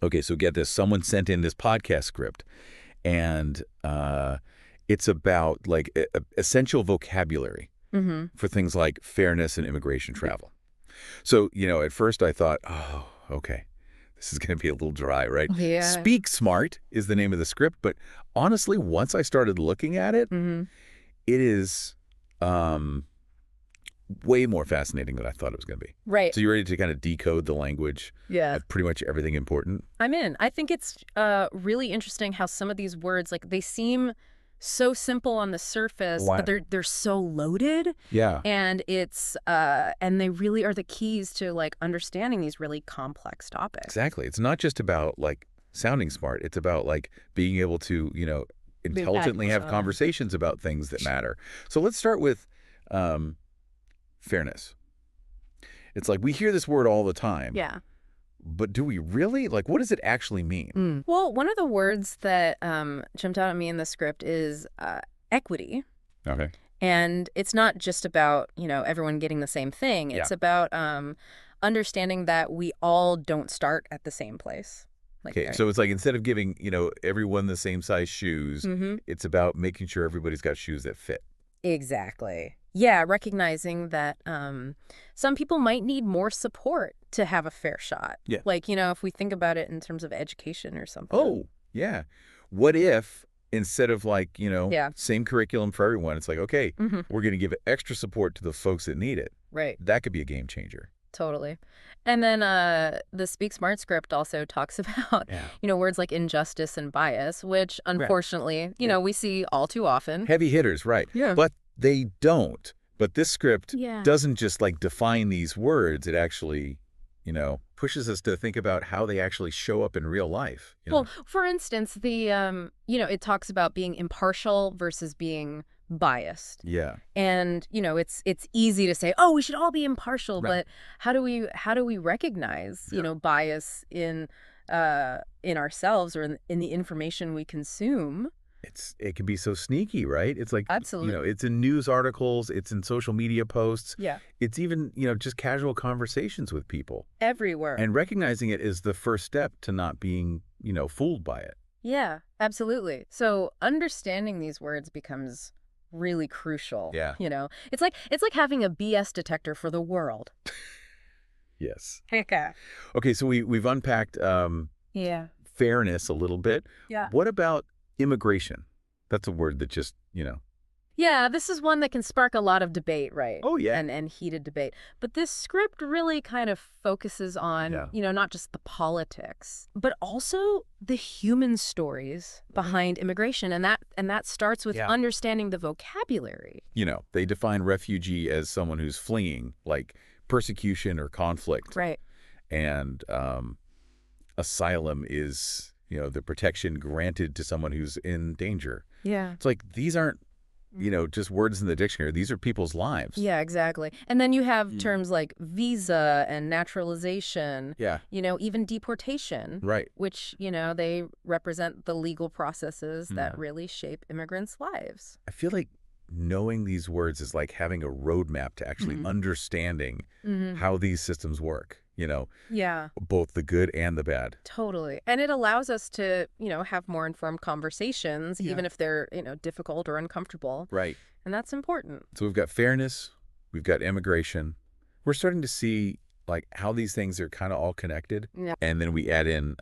Okay, so get this. Someone sent in this podcast script, and it's about like essential vocabulary for things like fairness and immigration travel. So, at first I thought, oh, okay, this is going to be a little dry, right? Yeah. Speak Smart is the name of the script, but honestly, once I started looking at it, it is way more fascinating than I thought it was going to be. Right. So you're ready to kind of decode the language Yeah. of pretty much everything important? I'm in. I think it's really interesting how some of these words, like, they seem so simple on the surface, Wow. but they're so loaded. Yeah. And and they really are the keys to, like, understanding these really complex topics. Exactly. It's not just about like sounding smart. It's about like being able to, intelligently have conversations about things that matter. So let's start with fairness. It's like we hear this word all the time. Yeah. But do we really? Like, what does it actually mean? Well, one of the words that jumped out at me in the script is equity. Okay. And it's not just about, everyone getting the same thing. It's about understanding that we all don't start at the same place. Like, okay, so it's like instead of giving, everyone the same size shoes, it's about making sure everybody's got shoes that fit. Exactly. Yeah, recognizing that some people might need more support to have a fair shot. Yeah. Like, if we think about it in terms of education or something. Oh, yeah. What if instead of like, Yeah. same curriculum for everyone, it's like, okay, we're going to give extra support to the folks that need it. Right. That could be a game changer. Totally. And then the Speak Smart script also talks about, words like injustice and bias, which unfortunately, we see all too often. Heavy hitters, right. Yeah. But they don't. But this script Yeah. doesn't just like define these words. It actually, pushes us to think about how they actually show up in real life. Well, for instance, the, it talks about being impartial versus being biased. Yeah. And, it's easy to say, oh, we should all be impartial. Right. But how do we recognize, bias in ourselves or in the information we consume? It can be so sneaky, right? It's like, Absolutely. it's in news articles, it's in social media posts. Yeah. It's even, just casual conversations with people. Everywhere. And recognizing it is the first step to not being, fooled by it. Yeah, absolutely. So understanding these words becomes really crucial. Yeah. It's like having a BS detector for the world. Yes. Okay. Okay, so we've unpacked Yeah. fairness a little bit. Yeah. What about immigration? That's a word that just, Yeah, this is one that can spark a lot of debate, right? Oh, yeah. And heated debate. But this script really kind of focuses on, not just the politics, but also the human stories behind immigration. And that starts with understanding the vocabulary. They define refugee as someone who's fleeing, like persecution or conflict. Right. And asylum is, the protection granted to someone who's in danger. Yeah. It's like these aren't, just words in the dictionary. These are people's lives. Yeah, exactly. And then you have terms like visa and naturalization. Yeah. Even deportation. Right. Which, they represent the legal processes that really shape immigrants' lives. I feel like knowing these words is like having a roadmap to actually understanding how these systems work. Yeah. Both the good and the bad. Totally. And it allows us to, have more informed conversations, even if they're, difficult or uncomfortable. Right. And that's important. So we've got fairness, we've got immigration. We're starting to see like how these things are kind of all connected. Yeah. And then we add in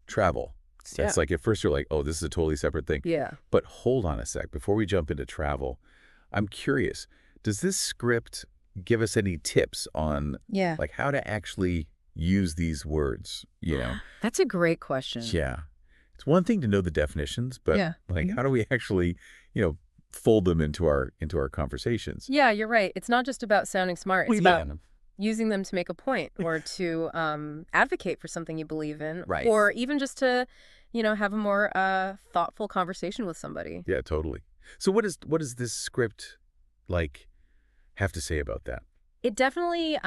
travel. That's like at first you're like, oh, this is a totally separate thing. Yeah. But hold on a sec. Before we jump into travel, I'm curious, does this script give us any tips on like how to actually use these words, That's a great question. Yeah. It's one thing to know the definitions, but like how do we actually, fold them into our conversations? Yeah, you're right. It's not just about sounding smart. It's about using them to make a point or to advocate for something you believe in. Right. Or even just to, have a more thoughtful conversation with somebody. Yeah, totally. So what does this script like have to say about that? It definitely,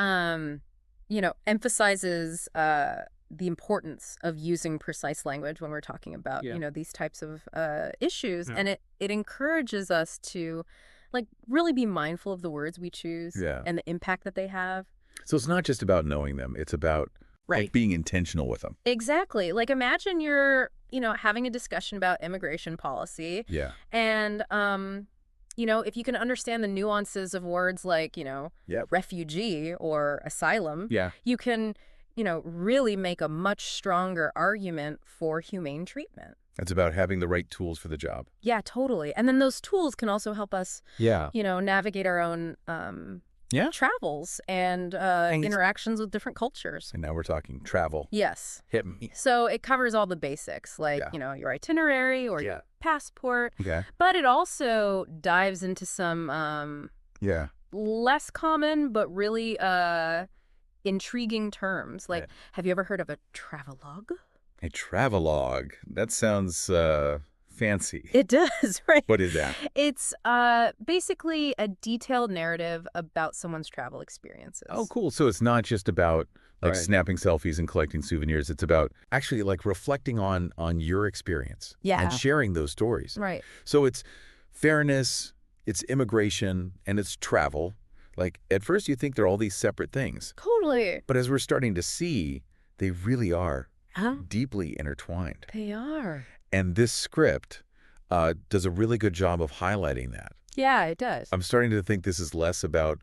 emphasizes the importance of using precise language when we're talking about, these types of issues. Yeah. And it encourages us to, like, really be mindful of the words we choose and the impact that they have. So it's not just about knowing them. It's about Right. Like being intentional with them. Exactly. Like imagine you're, having a discussion about immigration policy. Yeah. And, if you can understand the nuances of words like, refugee or asylum, Yeah. you can, really make a much stronger argument for humane treatment. It's about having the right tools for the job. Yeah, totally. And then those tools can also help us, Yeah. navigate our own travels and interactions with different cultures. And now we're talking travel. Yes. Hit me. So it covers all the basics, like, your itinerary or your passport. Okay. But it also dives into some less common but really intriguing terms. Like, have you ever heard of a travelogue? A travelogue. That sounds fancy. It does, right? What is that? It's basically a detailed narrative about someone's travel experiences. Oh, cool. So it's not just about snapping selfies and collecting souvenirs. It's about actually like reflecting on your experience and sharing those stories. Right. So it's fairness, it's immigration, and it's travel. Like at first you think they're all these separate things. Totally. But as we're starting to see, they really are deeply intertwined. They are. And this script does a really good job of highlighting that. Yeah, it does. I'm starting to think this is less about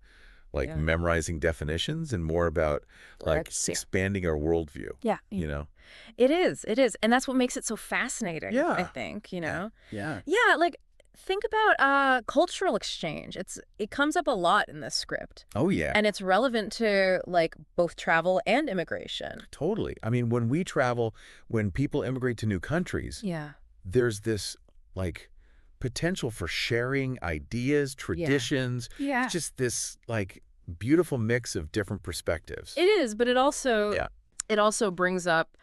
memorizing definitions and more about expanding our worldview. Yeah. It is. And that's what makes it so fascinating, I think, Yeah. Yeah, like think about cultural exchange. It comes up a lot in this script. Oh, yeah. And it's relevant to both travel and immigration. Totally. I mean, when we travel, when people immigrate to new countries, there's this potential for sharing ideas, traditions. Yeah. It's just this beautiful mix of different perspectives. It is, but it also brings up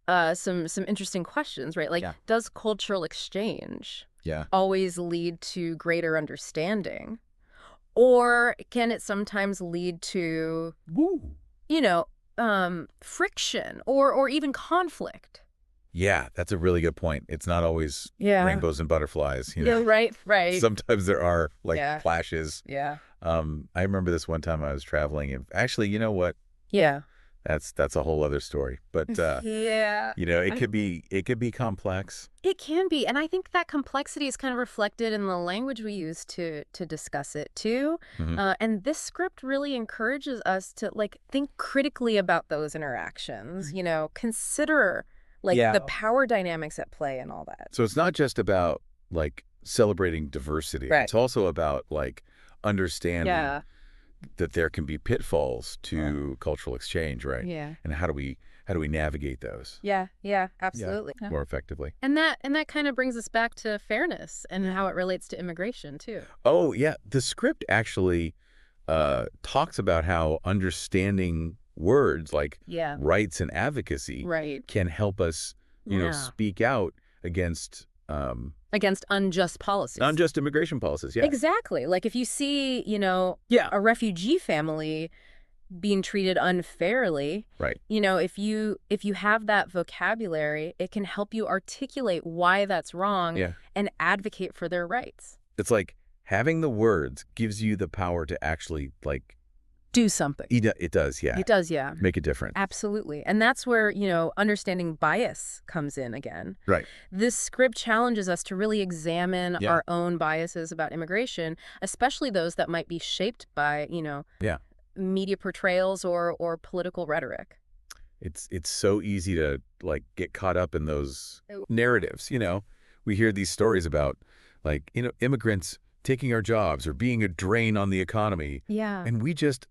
some interesting questions, right? Does cultural exchange always lead to greater understanding? Or can it sometimes lead to, friction or even conflict? Yeah, that's a really good point. It's not always rainbows and butterflies. Yeah, right. Sometimes there are clashes. Yeah. I remember this one time I was traveling, and actually, you know what? Yeah. That's a whole other story. But it could be complex. It can be, and I think that complexity is kind of reflected in the language we use to discuss it too. Mm-hmm. And this script really encourages us to think critically about those interactions. Consider the power dynamics at play and all that. So it's not just about celebrating diversity. Right. It's also about understanding that there can be pitfalls to cultural exchange, right? Yeah. And how do we navigate those? Yeah, absolutely. More effectively. And that kind of brings us back to fairness and how it relates to immigration too. Oh, yeah. The script actually talks about how understanding words like rights and advocacy can help us, speak out against unjust policies. Unjust immigration policies, yeah. Exactly. If you see, a refugee family being treated unfairly, right. If you have that vocabulary, it can help you articulate why that's wrong and advocate for their rights. It's like having the words gives you the power to actually do something. It does, yeah. It does, yeah. Make a difference. Absolutely. And that's where, understanding bias comes in again. Right. This script challenges us to really examine our own biases about immigration, especially those that might be shaped by, media portrayals or political rhetoric. It's so easy to get caught up in those narratives, We hear these stories about immigrants taking our jobs or being a drain on the economy. Yeah. And we just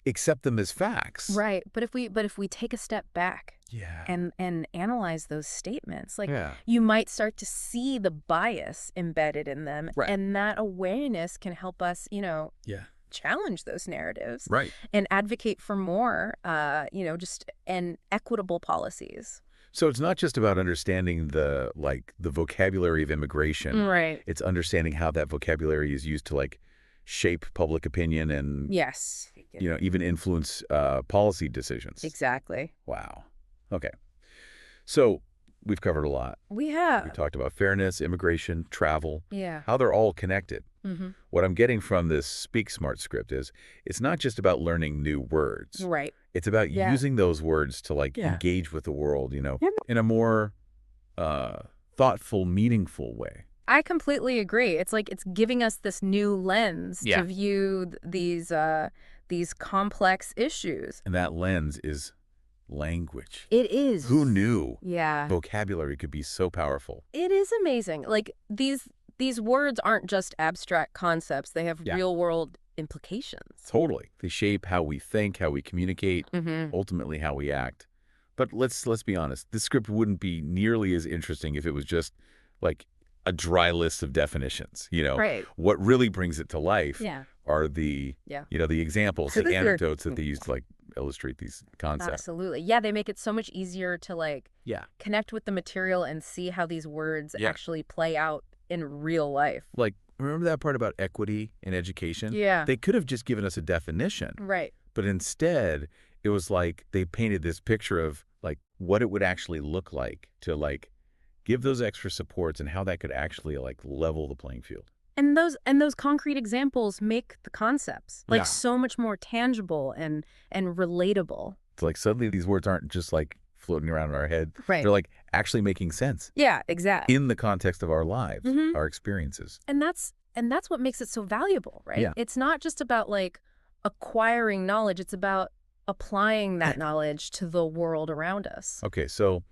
accept them as facts. Right. But if we take a step back and analyze those statements, you might start to see the bias embedded in them. Right. And that awareness can help us, challenge those narratives. Right. And advocate for more, and equitable policies. So it's not just about understanding the vocabulary of immigration. Right. It's understanding how that vocabulary is used to shape public opinion and even influence policy decisions. Exactly. Wow. Okay. So we've covered a lot. We have. We talked about fairness, immigration, travel. Yeah. How they're all connected. Mm-hmm. What I'm getting from this Speak Smart script is it's not just about learning new words. Right. It's about using those words to like engage with the world, in a more thoughtful, meaningful way. I completely agree. It's like it's giving us this new lens to view these complex issues. And that lens is language. It is. Who knew? Yeah. Vocabulary could be so powerful. It is amazing. Like these words aren't just abstract concepts. They have real-world implications. Totally. They shape how we think, how we communicate, ultimately how we act. But let's be honest. This script wouldn't be nearly as interesting if it was just like a dry list of definitions, Right. What really brings it to life are the, the examples, the anecdotes that they use to like illustrate these concepts. Absolutely. Yeah, they make it so much easier to like connect with the material and see how these words actually play out in real life. Like, remember that part about equity in education? Yeah. They could have just given us a definition. Right. But instead, it was like they painted this picture of like what it would actually look like to like give those extra supports and how that could actually like level the playing field. And those concrete examples make the concepts like so much more tangible and relatable. It's like suddenly these words aren't just like floating around in our head. Right. They're like actually making sense. Yeah, exactly. In the context of our lives, our experiences. And that's what makes it so valuable, right? Yeah. It's not just about like acquiring knowledge, it's about applying that knowledge to the world around us. Okay, so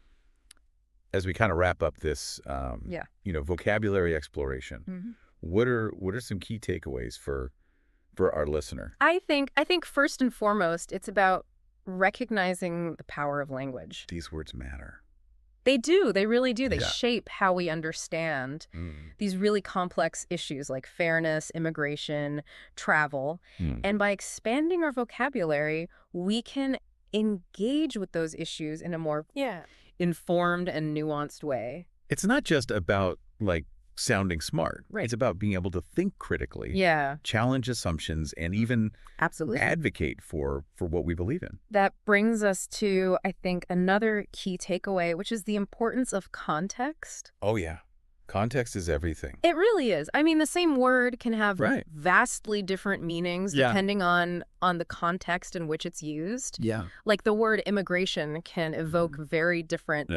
as we kind of wrap up this vocabulary exploration, what are some key takeaways for our listener? I think first and foremost, it's about recognizing the power of language. These words matter. They do. They really do. They shape how we understand these really complex issues like fairness, immigration, travel. And by expanding our vocabulary, we can engage with those issues in a more informed and nuanced way. It's not just about like sounding smart. Right. It's about being able to think critically, challenge assumptions, and even advocate for what we believe in. That brings us to, I think, another key takeaway, which is the importance of context. Oh, yeah. Context is everything. It really is. I mean, the same word can have vastly different meanings depending on the context in which it's used. Yeah. Like the word immigration can evoke very different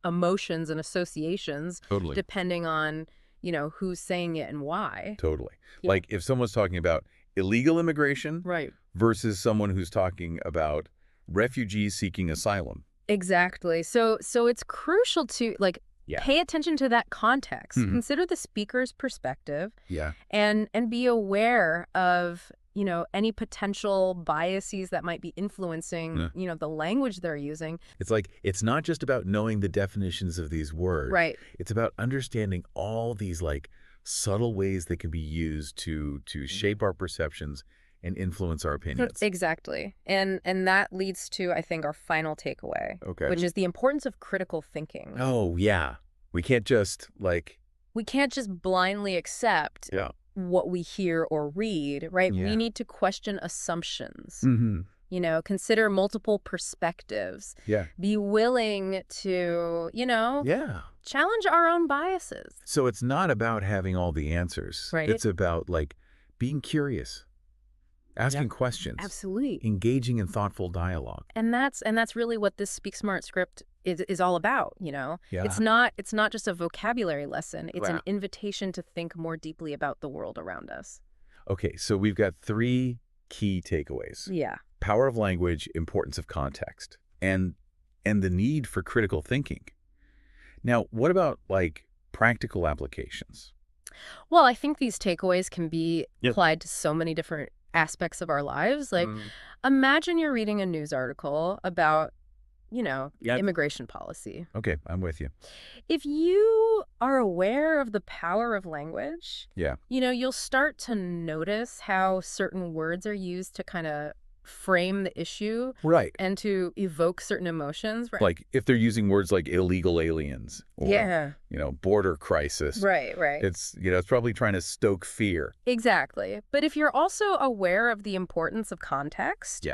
emotions and associations depending on, who's saying it and why. Totally. Like if someone's talking about illegal immigration versus someone who's talking about refugees seeking asylum. Exactly. So it's crucial to pay attention to that context. Consider the speaker's perspective. And be aware of any potential biases that might be influencing, the language they're using. It's like, it's not just about knowing the definitions of these words. Right. It's about understanding all these like subtle ways they can be used to shape our perceptions and influence our opinions. Exactly. And that leads to, I think, our final takeaway, which is the importance of critical thinking. Oh, yeah. We can't just blindly accept what we hear or read, right? We need to question assumptions. Consider multiple perspectives. Be willing to, challenge our own biases. So it's not about having all the answers. Right. It's about like being curious, asking questions. Absolutely. Engaging in thoughtful dialogue. And that's really what this Speak Smart script is all about, It's not just a vocabulary lesson. It's an invitation to think more deeply about the world around us. Okay, so we've got 3 key takeaways. Yeah. Power of language, importance of context, and the need for critical thinking. Now, what about like practical applications? Well, I think these takeaways can be applied to so many different aspects of our lives. Like, imagine you're reading a news article about immigration policy. Okay, I'm with you. If you are aware of the power of language, you'll start to notice how certain words are used to kind of frame the issue and to evoke certain emotions. Like if they're using words like illegal aliens or, border crisis. Right. It's, it's probably trying to stoke fear. Exactly. But if you're also aware of the importance of context,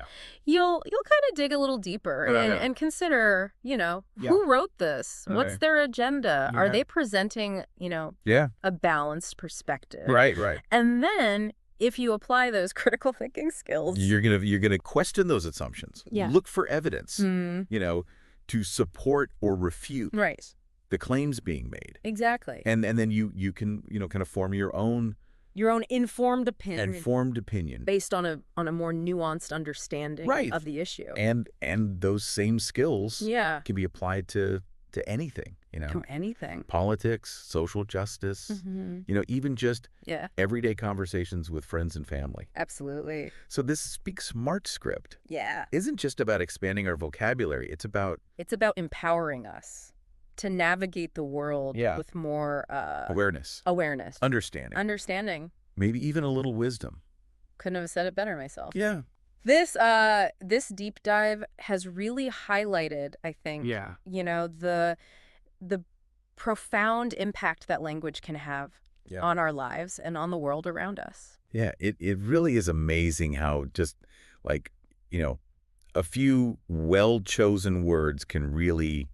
you'll kind of dig a little deeper and consider, who wrote this? What's their agenda? Are they presenting, a balanced perspective? Right. And then if you apply those critical thinking skills, you're gonna question those assumptions. Yeah. Look for evidence, to support or refute right. the claims being made. Exactly. And then you can, kind of form your own informed opinion based on a more nuanced understanding Right. of the issue. And those same skills Yeah. can be applied to anything, To anything. Politics, social justice, even just Yeah. everyday conversations with friends and family. Absolutely. So this Speak Smart script Yeah. isn't just about expanding our vocabulary. It's about empowering us to navigate the world with more awareness, understanding, maybe even a little wisdom. Couldn't have said it better myself. Yeah. This deep dive has really highlighted, I think, the profound impact that language can have on our lives and on the world around us. Yeah, it really is amazing how just like, a few well-chosen words can really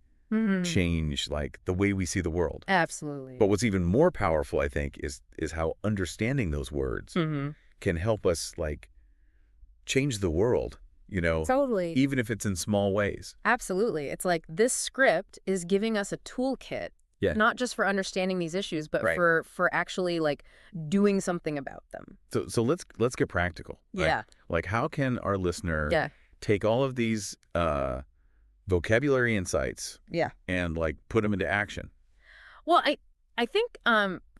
change like the way we see the world. Absolutely. But what's even more powerful, I think, is how understanding those words can help us like change the world, Totally. even if it's in small ways. Absolutely. It's like this script is giving us a toolkit, not just for understanding these issues, but for actually like doing something about them. So let's get practical. Right? Yeah. Like how can our listener take all of these vocabulary insights and like put them into action? Well, I think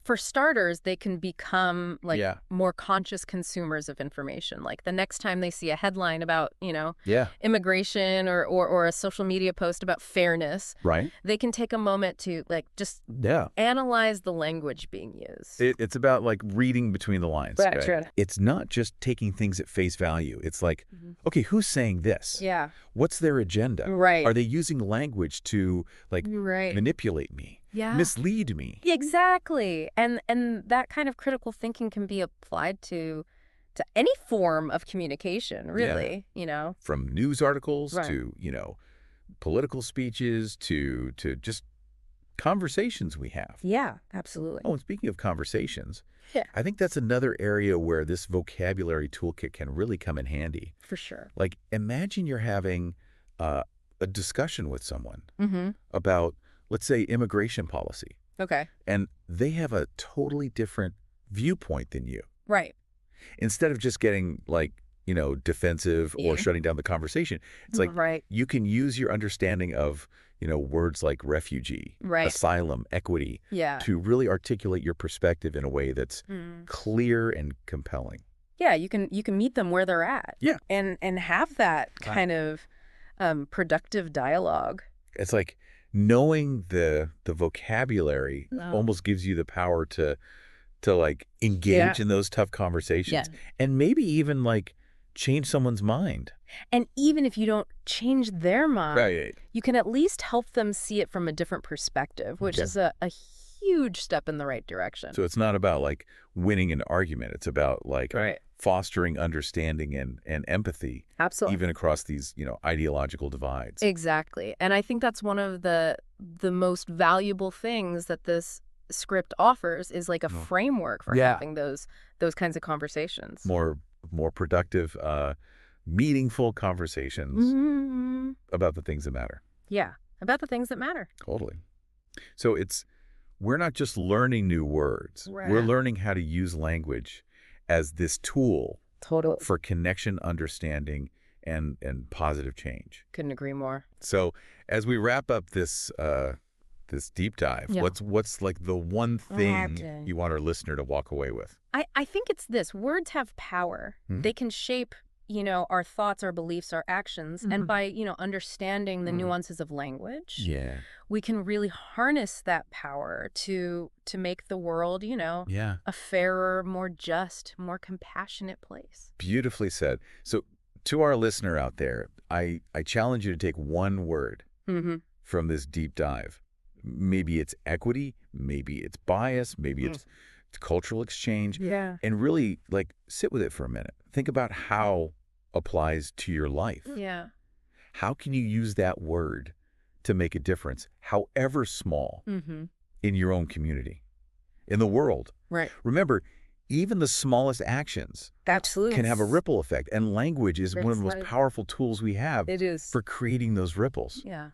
for starters, they can become like more conscious consumers of information. Like the next time they see a headline about, immigration or a social media post about fairness, they can take a moment to like just analyze the language being used. It's about like reading between the lines. Right. It's not just taking things at face value. It's like, okay, who's saying this? Yeah. What's their agenda? Right. Are they using language to like manipulate me? Yeah. Mislead me? Exactly. And that kind of critical thinking can be applied to any form of communication, really, From news articles to, political speeches to just conversations we have. Yeah, absolutely. Oh, and speaking of conversations, I think that's another area where this vocabulary toolkit can really come in handy. For sure. Like, imagine you're having a discussion with someone about, let's say, immigration policy. Okay. And they have a totally different viewpoint than you. Right. Instead of just getting like, defensive or shutting down the conversation, it's like you can use your understanding of, words like refugee, asylum, equity, to really articulate your perspective in a way that's clear and compelling. Yeah, you can meet them where they're at. Yeah. And have that kind of productive dialogue. It's like knowing the vocabulary almost gives you the power to like engage in those tough conversations and maybe even like change someone's mind. And even if you don't change their mind, you can at least help them see it from a different perspective, which is a huge step in the right direction. So it's not about like winning an argument. It's about like fostering understanding and empathy. Absolutely. Even across these, ideological divides. Exactly. And I think that's one of the most valuable things that this script offers is like a framework for having those kinds of conversations. More productive, meaningful conversations about the things that matter. Yeah, about the things that matter. Totally. So we're not just learning new words. We're learning how to use language as this tool for connection, understanding, and positive change. Couldn't agree more. So as we wrap up this deep dive, what's like the one thing you want our listener to walk away with? I think it's this. Words have power. They can shape, our thoughts, our beliefs, our actions. And by, understanding the nuances of language, we can really harness that power to make the world, a fairer, more just, more compassionate place. Beautifully said. So to our listener out there, I challenge you to take one word from this deep dive. Maybe it's equity, maybe it's bias, maybe it's cultural exchange. Yeah. And really like sit with it for a minute. Think about how applies to your life. Yeah. How can you use that word to make a difference, however small, in your own community, in the world? Right. Remember, even the smallest actions Absolutely. can have a ripple effect. And language is one of the most powerful tools we have It is. for creating those ripples. Yeah.